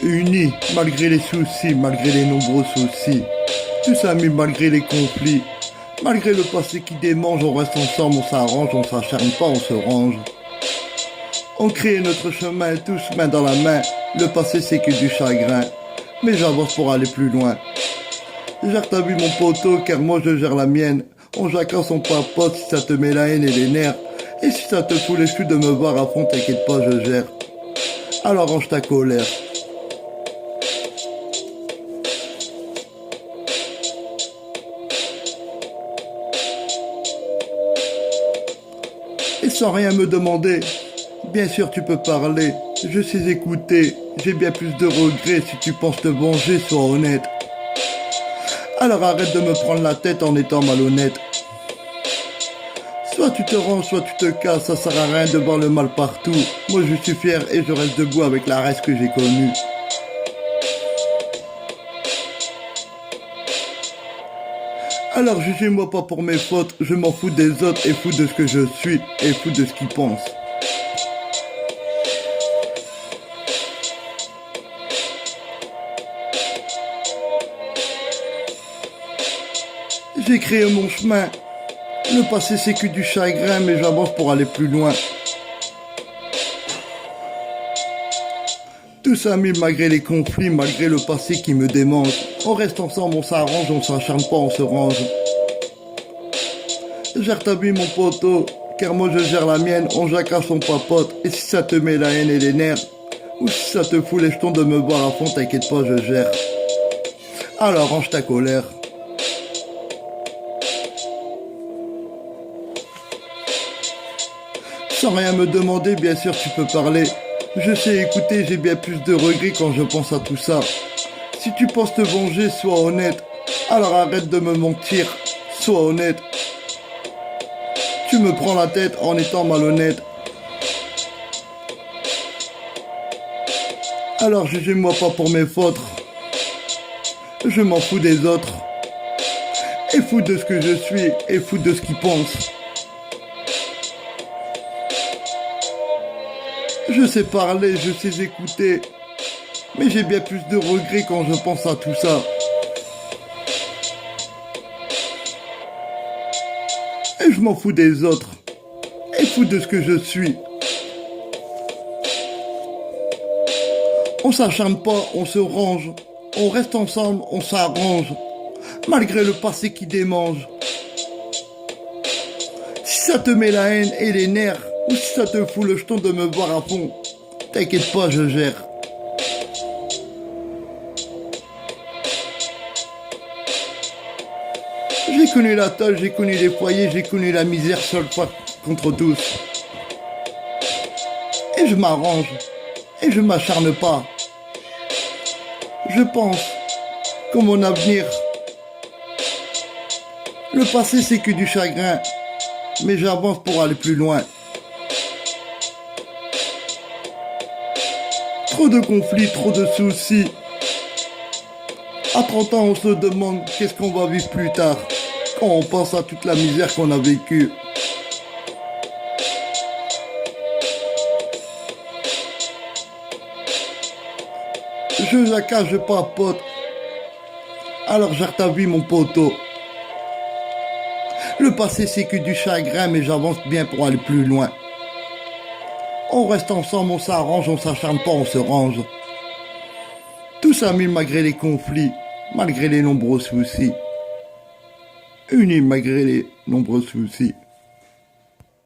Unis malgré les soucis, malgré les nombreux soucis. Tous amis malgré les conflits. Malgré le passé qui démange, on reste ensemble, on s'arrange, on s'acharne pas, on se range. On crée notre chemin, tous main dans la main. Le passé c'est que du chagrin, mais j'avance pour aller plus loin. Gère ta vie mon poteau, car moi je gère la mienne. On chacun son papote si ça te met la haine et les nerfs. Et si ça te fout les choux de me voir à fond, t'inquiète pas, je gère. Alors range ta colère. Et sans rien me demander, bien sûr tu peux parler, je sais écouter, j'ai bien plus de regrets si tu penses te venger, sois honnête. Alors arrête de me prendre la tête en étant malhonnête. Soit tu te ranges, soit tu te casses, ça sert à rien de voir le mal partout. Moi je suis fier et je reste debout avec la reste que j'ai connue. Alors jugez-moi pas pour mes fautes, je m'en fous des autres et fous de ce que je suis et fous de ce qu'ils pensent. J'ai créé mon chemin. Le passé c'est que du chagrin, mais j'avance pour aller plus loin. Tous amis malgré les conflits, malgré le passé qui me démange. On reste ensemble, on s'arrange, on s'acharne pas, on se range. Gère ta vie mon poteau, car moi je gère la mienne, on chacun son papote. Et si ça te met la haine et les nerfs, ou si ça te fout les jetons de me voir à fond, t'inquiète pas, je gère. Alors range ta colère. Sans rien me demander, bien sûr tu peux parler. Je sais écouter, j'ai bien plus de regrets quand je pense à tout ça. Si tu penses te venger, sois honnête. Alors arrête de me mentir, sois honnête. Tu me prends la tête en étant malhonnête. Alors jugez-moi pas pour mes fautes. Je m'en fous des autres. Et fous de ce que je suis, et fous de ce qu'ils pensent. Je sais parler, je sais écouter, mais j'ai bien plus de regrets quand je pense à tout ça. Et je m'en fous des autres, et fous de ce que je suis. On s'acharne pas, on se range, on reste ensemble, on s'arrange, malgré le passé qui démange. Si ça te met la haine et les nerfs, ou si ça te fout le jeton de me voir à fond, t'inquiète pas, je gère. J'ai connu la tôle, j'ai connu les foyers, j'ai connu la misère seule fois contre tous. Et je m'arrange, et je m'acharne pas. Je pense que mon avenir, le passé c'est que du chagrin, mais j'avance pour aller plus loin. Trop de conflits, trop de soucis. À 30 ans, on se demande qu'est-ce qu'on va vivre plus tard, quand on pense à toute la misère qu'on a vécue. Je jacasse, je papote. Alors gère ta vie, mon poteau. Le passé, c'est que du chagrin, mais j'avance bien pour aller plus loin. On reste ensemble, on s'arrange, on s'acharne pas, on se range. Tous amis malgré les conflits, malgré les nombreux soucis. Unis malgré les nombreux soucis.